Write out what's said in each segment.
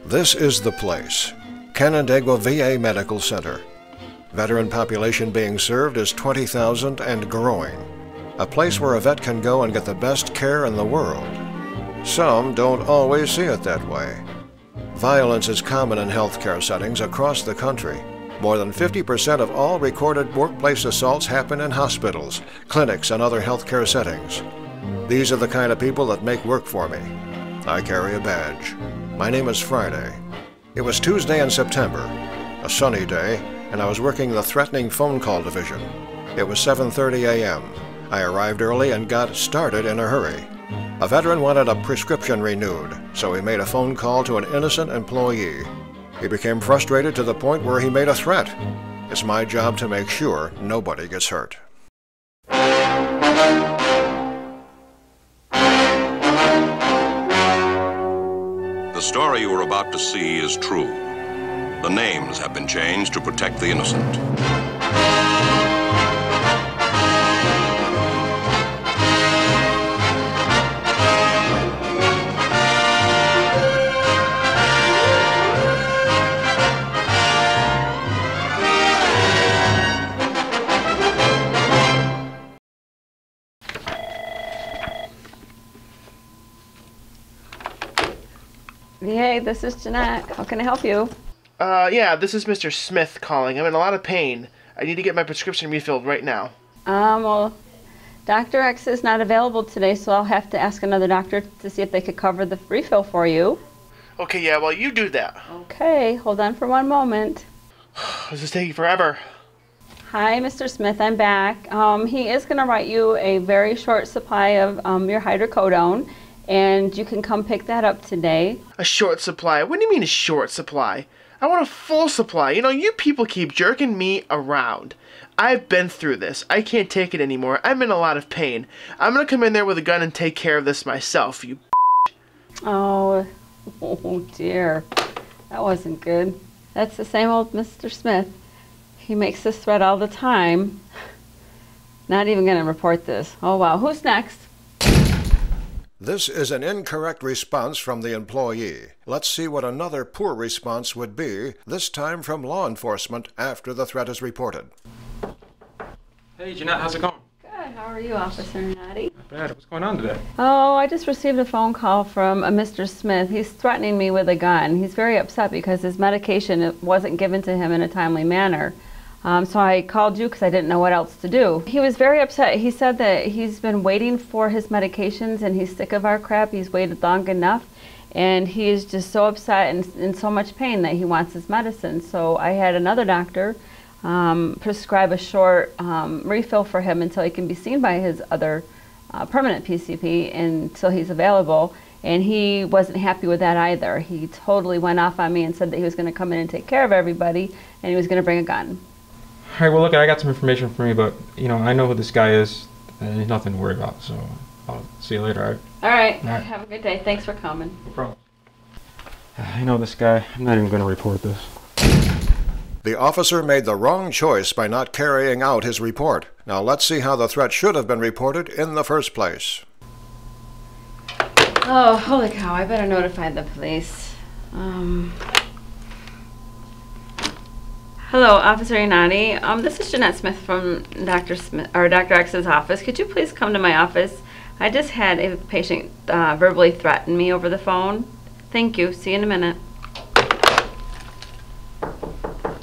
This is the place, Canandaigua VA Medical Center. Veteran population being served is 20,000 and growing. A place where a vet can go and get the best care in the world. Some don't always see it that way. Violence is common in healthcare settings across the country. More than 50% of all recorded workplace assaults happen in hospitals, clinics, and other healthcare settings. These are the kind of people that make work for me. I carry a badge. My name is Friday. It was Tuesday in September, a sunny day, and I was working the threatening phone call division. It was 7:30 a.m. I arrived early and got started in a hurry. A veteran wanted a prescription renewed, so he made a phone call to an innocent employee. He became frustrated to the point where he made a threat. It's my job to make sure nobody gets hurt. The story you are about to see is true. The names have been changed to protect the innocent. Hey, this is Jeanette. How can I help you? Yeah, this is Mr. Smith calling. I'm in a lot of pain. I need to get my prescription refilled right now. Well, Dr. X is not available today, so I'll have to ask another doctor to see if they could cover the refill for you. Okay, yeah, well, you do that. Okay, hold on for one moment. This is taking forever. Hi, Mr. Smith, I'm back. He is going to write you a very short supply of your hydrocodone, and you can come pick that up today. A short supply? What do you mean a short supply? I want a full supply. You know, you people keep jerking me around. I've been through this. I can't take it anymore. I'm in a lot of pain. I'm going to come in there with a gun and take care of this myself, you Oh dear. That wasn't good. That's the same old Mr. Smith. He makes this threat all the time. Not even going to report this. Oh wow. Who's next? This is an incorrect response from the employee. Let's see what another poor response would be, this time from law enforcement after the threat is reported. Hey, Jeanette, how's it going? Good. How are you, Officer Natty? Not bad. What's going on today? Oh, I just received a phone call from Mr. Smith. He's threatening me with a gun. He's very upset because his medication wasn't given to him in a timely manner. So I called you because I didn't know what else to do. He was very upset. He said that he's been waiting for his medications and he's sick of our crap. He's waited long enough and he is just so upset and in so much pain that he wants his medicine. So I had another doctor prescribe a short refill for him until he can be seen by his other permanent PCP until he's available. And he wasn't happy with that either. He totally went off on me and said that he was going to come in and take care of everybody and he was going to bring a gun. All right, well, look, I got some information for you, but, you know, I know who this guy is, and there's nothing to worry about, so I'll see you later, all right? All right. All right. Have a good day. Thanks for coming. No problem. I know this guy. I'm not even going to report this. The officer made the wrong choice by not carrying out his report. Now let's see how the threat should have been reported in the first place. Oh, holy cow. I better notify the police. Hello, Officer Inani. This is Jeanette Smith from Dr. X's office. Could you please come to my office? I just had a patient verbally threaten me over the phone. Thank you. See you in a minute.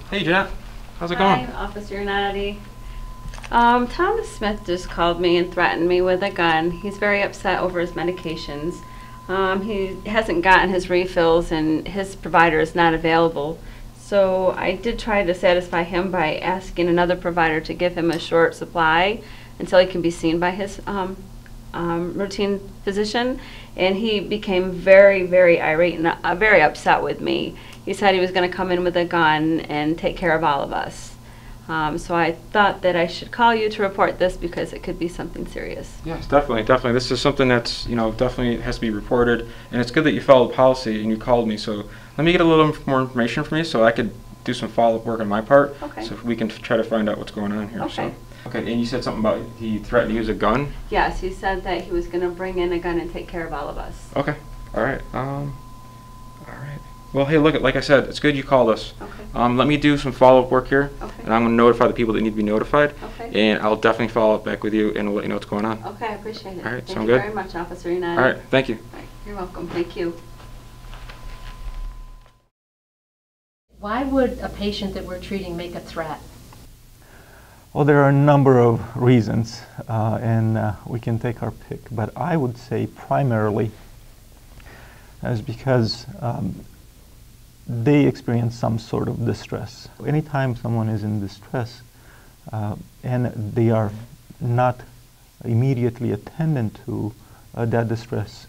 Hey, Jeanette. How's it Hi, going? Officer Inani. Thomas Smith just called me and threatened me with a gun. He's very upset over his medications. He hasn't gotten his refills and his provider is not available. So I did try to satisfy him by asking another provider to give him a short supply until he can be seen by his routine physician. And he became very, very irate and very upset with me. He said he was going to come in with a gun and take care of all of us. So I thought that I should call you to report this because it could be something serious. Yes, definitely, definitely. This is something that's, you know, definitely has to be reported, and it's good that you followed policy and you called me, so let me get a little more information from you so I could do some follow-up work on my part. Okay. So we can try to find out what's going on here. Okay. So. Okay, and you said something about he threatened to use a gun? Yes, he said that he was going to bring in a gun and take care of all of us. Okay, all right. All right. Well, hey, look, like I said, it's good you called us. Okay. Let me do some follow-up work here, Okay. and I'm going to notify the people that need to be notified, Okay. and I'll definitely follow up back with you, and we'll let you know what's going on. Okay, I appreciate it. All right, Thank sound you good? very much, Officer United. All right, thank you. All right, you're welcome. Thank you. Why would a patient that we're treating make a threat? Well, there are a number of reasons, and we can take our pick, but I would say primarily is because they experience some sort of distress. Anytime someone is in distress and they are not immediately attended to, that distress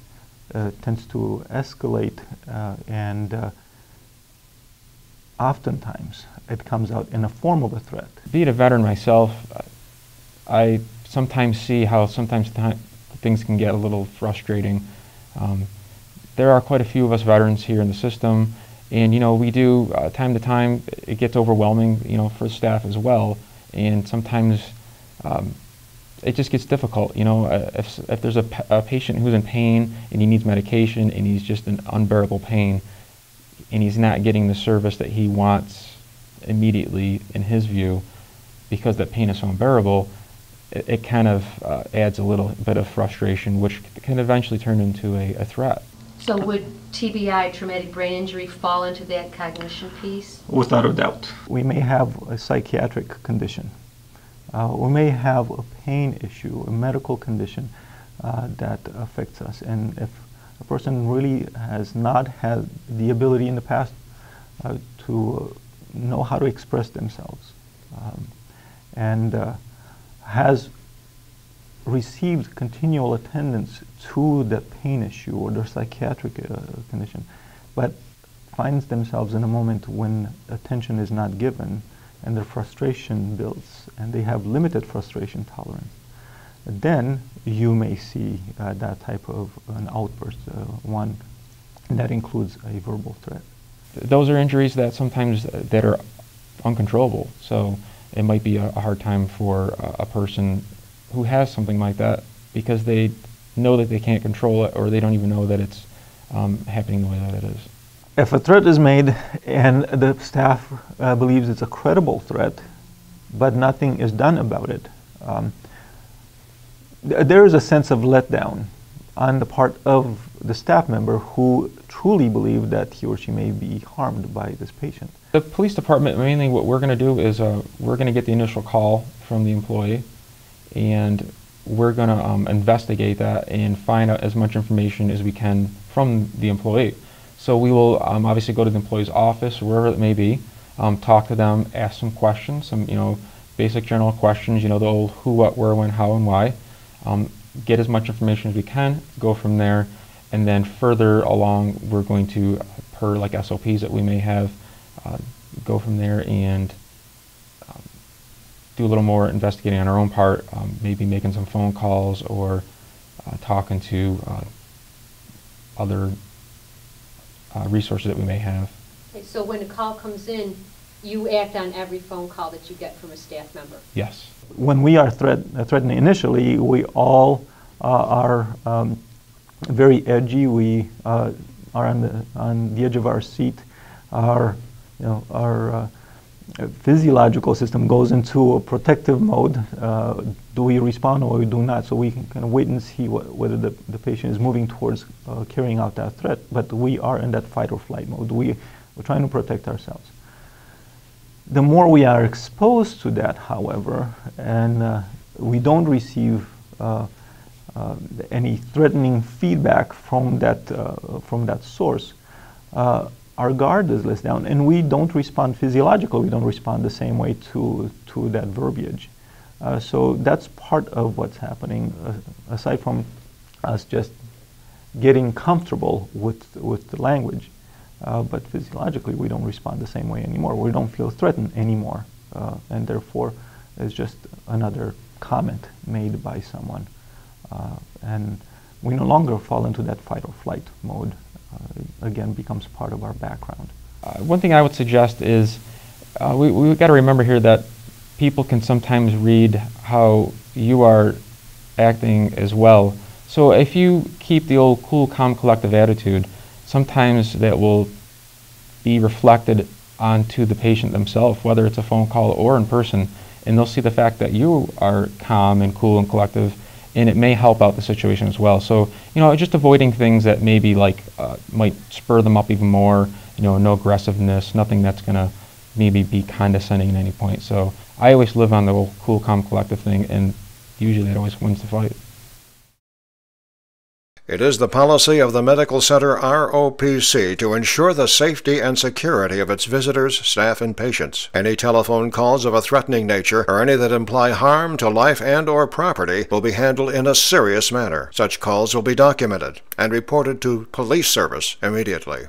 tends to escalate and oftentimes it comes out in a form of a threat. Being a veteran myself, I sometimes see how sometimes things can get a little frustrating. There are quite a few of us veterans here in the system, and we do time to time it gets overwhelming, for staff as well, and sometimes it just gets difficult. If there's a patient who's in pain and he needs medication and he's just in unbearable pain, and he's not getting the service that he wants immediately in his view because that pain is so unbearable, it kind of adds a little bit of frustration, which can eventually turn into a threat. So would TBI, traumatic brain injury, fall into that cognition piece? Without a doubt. We may have a psychiatric condition. We may have a pain issue, a medical condition that affects us. And if a person really has not had the ability in the past to know how to express themselves and has received continual attendance to the pain issue or their psychiatric condition, but finds themselves in a moment when attention is not given and their frustration builds and they have limited frustration tolerance, then you may see that type of an outburst, one that includes a verbal threat. Those are injuries that sometimes that are uncontrollable. So it might be a hard time for a person who has something like that because they know that they can't control it or they don't even know that it's happening the way that it is. If a threat is made and the staff believes it's a credible threat, but nothing is done about it, there is a sense of letdown on the part of the staff member who truly believe that he or she may be harmed by this patient. The police department, mainly what we're going to do is we're going to get the initial call from the employee, and we're going to investigate that and find out as much information as we can from the employee. So we will obviously go to the employee's office, wherever it may be, talk to them, ask some questions, some basic general questions, the old who, what, where, when, how, and why. Get as much information as we can, go from there, and then further along we're going to, per like SOPs that we may have, go from there and do a little more investigating on our own part, maybe making some phone calls or talking to other resources that we may have. Okay, so when a call comes in, you act on every phone call that you get from a staff member? Yes. When we are threatening initially, we all are very edgy. We are on the edge of our seat. Our physiological system goes into a protective mode. Do we respond or we do not? So we can kind of wait and see whether the patient is moving towards carrying out that threat. But we are in that fight or flight mode. We're trying to protect ourselves. The more we are exposed to that, however, and we don't receive any threatening feedback from that source, our guard is let down, and we don't respond physiologically. We don't respond the same way to that verbiage. So that's part of what's happening, aside from us just getting comfortable with the language. But physiologically, we don't respond the same way anymore. We don't feel threatened anymore, and therefore, it's just another comment made by someone. And we no longer fall into that fight or flight mode. Again, becomes part of our background. One thing I would suggest is we've got to remember here that people can sometimes read how you are acting as well. So if you keep the old cool, calm, collective attitude, sometimes that will be reflected onto the patient themselves, whether it's a phone call or in person, and they'll see the fact that you are calm and cool and collective, and it may help out the situation as well. So, just avoiding things that maybe might spur them up even more, no aggressiveness, nothing that's going to maybe be condescending at any point. So I always live on the whole cool, calm, collective thing, and usually it always wins the fight. It is the policy of the Medical Center ROPC to ensure the safety and security of its visitors, staff, and patients. Any telephone calls of a threatening nature or any that imply harm to life and/or property will be handled in a serious manner. Such calls will be documented and reported to police service immediately.